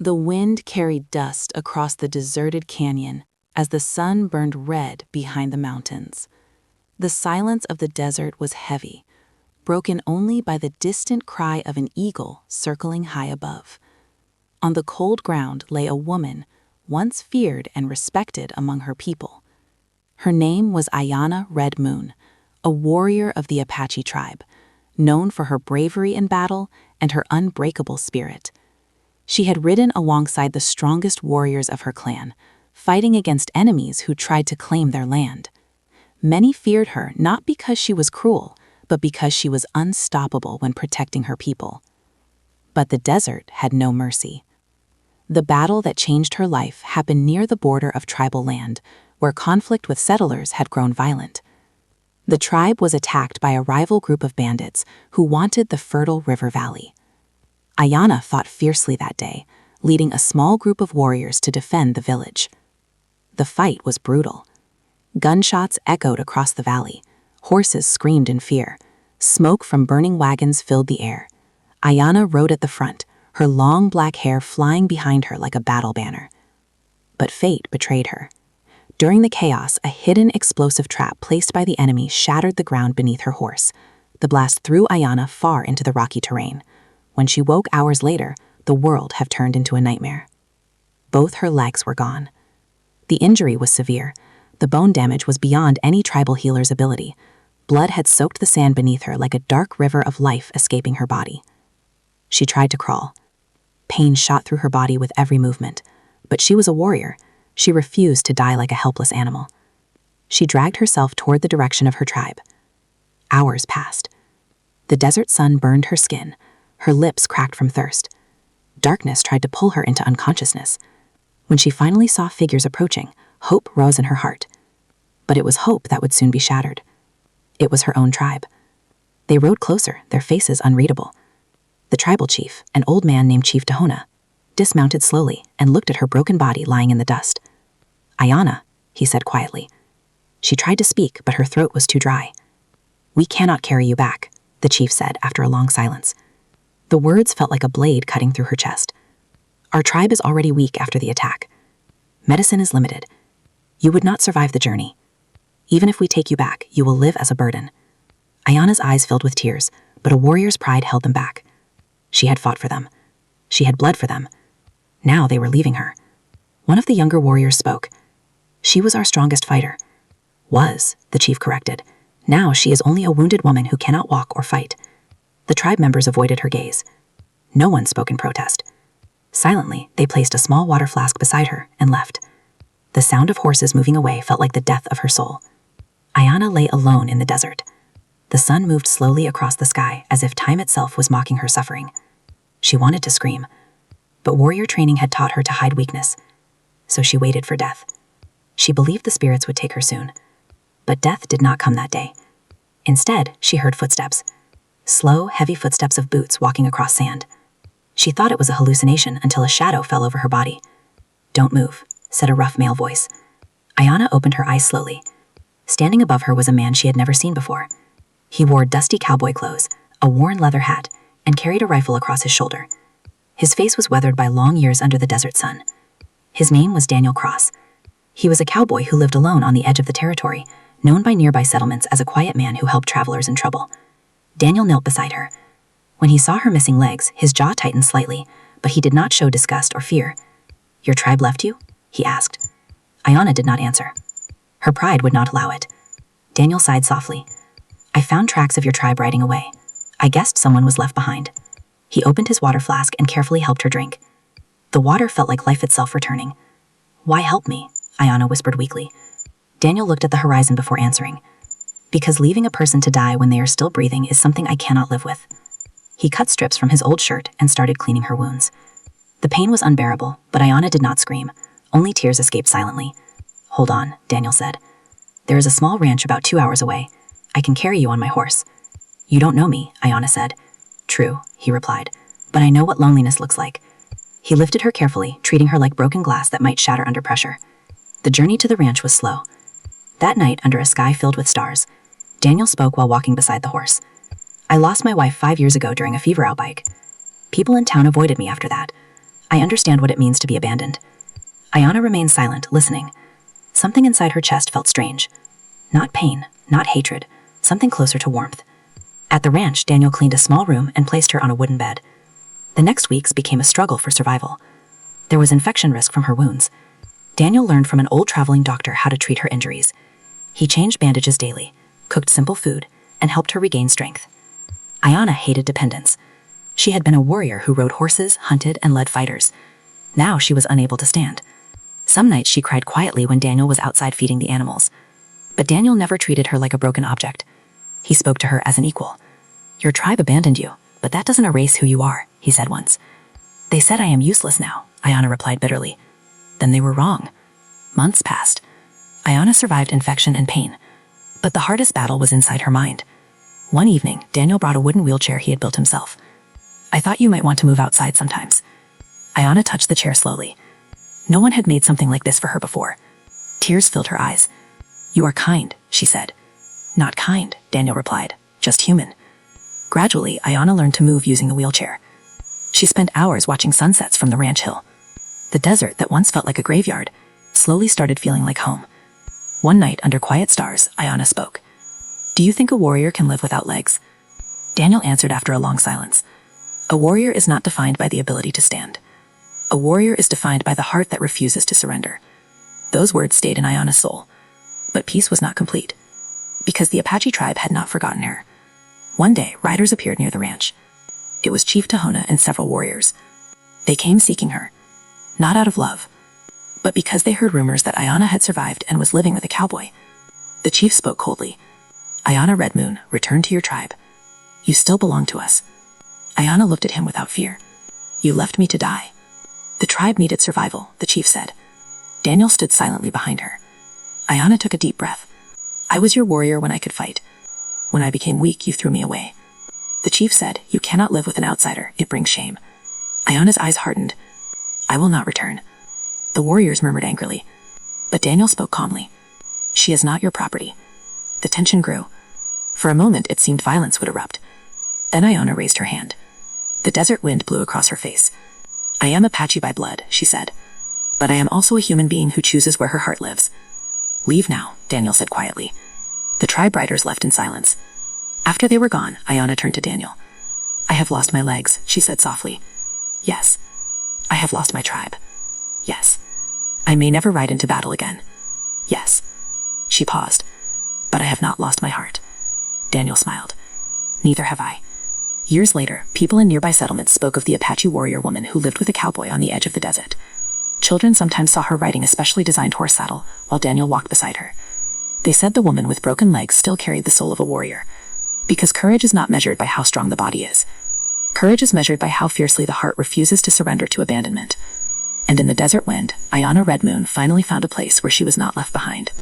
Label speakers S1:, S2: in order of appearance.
S1: The wind carried dust across the deserted canyon as the sun burned red behind the mountains. The silence of the desert was heavy, broken only by the distant cry of an eagle circling high above. On the cold ground lay a woman, once feared and respected among her people. Her name was Ayanna Red Moon, a warrior of the Apache tribe, known for her bravery in battle and her unbreakable spirit. She had ridden alongside the strongest warriors of her clan, fighting against enemies who tried to claim their land. Many feared her not because she was cruel, but because she was unstoppable when protecting her people. But the desert had no mercy. The battle that changed her life happened near the border of tribal land, where conflict with settlers had grown violent. The tribe was attacked by a rival group of bandits who wanted the fertile river valley. Ayanna fought fiercely that day, leading a small group of warriors to defend the village. The fight was brutal. Gunshots echoed across the valley. Horses screamed in fear. Smoke from burning wagons filled the air. Ayanna rode at the front, her long black hair flying behind her like a battle banner. But fate betrayed her. During the chaos, a hidden explosive trap placed by the enemy shattered the ground beneath her horse. The blast threw Ayanna far into the rocky terrain. When she woke hours later, the world had turned into a nightmare. Both her legs were gone. The injury was severe. The bone damage was beyond any tribal healer's ability. Blood had soaked the sand beneath her like a dark river of life escaping her body. She tried to crawl. Pain shot through her body with every movement. But she was a warrior. She refused to die like a helpless animal. She dragged herself toward the direction of her tribe. Hours passed. The desert sun burned her skin. Her lips cracked from thirst. Darkness tried to pull her into unconsciousness. When she finally saw figures approaching, hope rose in her heart. But it was hope that would soon be shattered. It was her own tribe. They rode closer, their faces unreadable. The tribal chief, an old man named Chief Tahona, dismounted slowly and looked at her broken body lying in the dust. "Ayanna," he said quietly. She tried to speak, but her throat was too dry. "We cannot carry you back," the chief said after a long silence. The words felt like a blade cutting through her chest. "Our tribe is already weak after the attack. Medicine is limited. You would not survive the journey. Even if we take you back, you will live as a burden." Ayanna's eyes filled with tears, but a warrior's pride held them back. She had fought for them. She had bled for them. Now they were leaving her. One of the younger warriors spoke. "She was our strongest fighter." "Was," the chief corrected. "Now she is only a wounded woman who cannot walk or fight." The tribe members avoided her gaze. No one spoke in protest. Silently, they placed a small water flask beside her and left. The sound of horses moving away felt like the death of her soul. Ayanna lay alone in the desert. The sun moved slowly across the sky as if time itself was mocking her suffering. She wanted to scream, but warrior training had taught her to hide weakness, so she waited for death. She believed the spirits would take her soon, but death did not come that day. Instead, she heard footsteps. Slow, heavy footsteps of boots walking across sand. She thought it was a hallucination until a shadow fell over her body. "Don't move," said a rough male voice. Ayanna opened her eyes slowly. Standing above her was a man she had never seen before. He wore dusty cowboy clothes, a worn leather hat, and carried a rifle across his shoulder. His face was weathered by long years under the desert sun. His name was Daniel Cross. He was a cowboy who lived alone on the edge of the territory, known by nearby settlements as a quiet man who helped travelers in trouble. Daniel knelt beside her. When he saw her missing legs, his jaw tightened slightly, but he did not show disgust or fear. "Your tribe left you?" he asked. Ayanna did not answer. Her pride would not allow it. Daniel sighed softly. "I found tracks of your tribe riding away. I guessed someone was left behind." He opened his water flask and carefully helped her drink. The water felt like life itself returning. "Why help me?" Ayanna whispered weakly. Daniel looked at the horizon before answering. "Because leaving a person to die when they are still breathing is something I cannot live with." He cut strips from his old shirt and started cleaning her wounds. The pain was unbearable, but Ayanna did not scream. Only tears escaped silently. "Hold on," Daniel said. "There is a small ranch about 2 hours away. I can carry you on my horse." "You don't know me," Ayanna said. "True," he replied, "but I know what loneliness looks like." He lifted her carefully, treating her like broken glass that might shatter under pressure. The journey to the ranch was slow. That night, under a sky filled with stars, Daniel spoke while walking beside the horse. "I lost my wife 5 years ago during a fever outbreak. People in town avoided me after that. I understand what it means to be abandoned. Ayana remained silent, listening. Something inside her chest felt strange. Not pain, not hatred, something closer to warmth. At the ranch, Daniel cleaned a small room and placed her on a wooden bed. The next weeks became a struggle for survival. There was infection risk from her wounds. Daniel learned from an old traveling doctor how to treat her injuries. He changed bandages daily, cooked simple food, and helped her regain strength. Ayana hated dependence. She had been a warrior who rode horses, hunted, and led fighters. Now she was unable to stand. Some nights she cried quietly when Daniel was outside feeding the animals. But Daniel never treated her like a broken object. He spoke to her as an equal. "Your tribe abandoned you, but that doesn't erase who you are," he said once. "They said I am useless now," Ayana replied bitterly. Then they were wrong. Months passed. Ayana survived infection and pain. But the hardest battle was inside her mind. One evening, Daniel brought a wooden wheelchair he had built himself. "I thought you might want to move outside sometimes." Ayana touched the chair slowly. No one had made something like this for her before. Tears filled her eyes. "You are kind," she said. "Not kind," Daniel replied, "just human." Gradually, Ayana learned to move using the wheelchair. She spent hours watching sunsets from the ranch hill. The desert that once felt like a graveyard slowly started feeling like home. One night, under quiet stars, Ayana spoke. "Do you think a warrior can live without legs?" Daniel answered after a long silence. "A warrior is not defined by the ability to stand. A warrior is defined by the heart that refuses to surrender." Those words stayed in Ayana's soul. But peace was not complete, because the Apache tribe had not forgotten her. One day, riders appeared near the ranch. It was Chief Tahona and several warriors. They came seeking her, not out of love, but because they heard rumors that Ayana had survived and was living with a cowboy. The chief spoke coldly. "Ayana Red Moon, return to your tribe. You still belong to us." Ayana looked at him without fear. "You left me to die." "The tribe needed survival," the chief said. Daniel stood silently behind her. Ayana took a deep breath. "I was your warrior when I could fight. When I became weak, you threw me away." The chief said, "You cannot live with an outsider. It brings shame." Ayana's eyes hardened. "I will not return." The warriors murmured angrily. But Daniel spoke calmly. "She is not your property." The tension grew. For a moment, it seemed violence would erupt. Then Ayana raised her hand. The desert wind blew across her face. "I am Apache by blood," she said. "But I am also a human being who chooses where her heart lives." "Leave now," Daniel said quietly. The tribe riders left in silence. After they were gone, Ayana turned to Daniel. "I have lost my legs," she said softly. "Yes. I have lost my tribe. Yes. I may never ride into battle again. Yes." She paused. "But I have not lost my heart." Daniel smiled. "Neither have I." Years later, people in nearby settlements spoke of the Apache warrior woman who lived with a cowboy on the edge of the desert. Children sometimes saw her riding a specially designed horse saddle while Daniel walked beside her. They said the woman with broken legs still carried the soul of a warrior. Because courage is not measured by how strong the body is. Courage is measured by how fiercely the heart refuses to surrender to abandonment. And in the desert wind, Ayana Red Moon finally found a place where she was not left behind.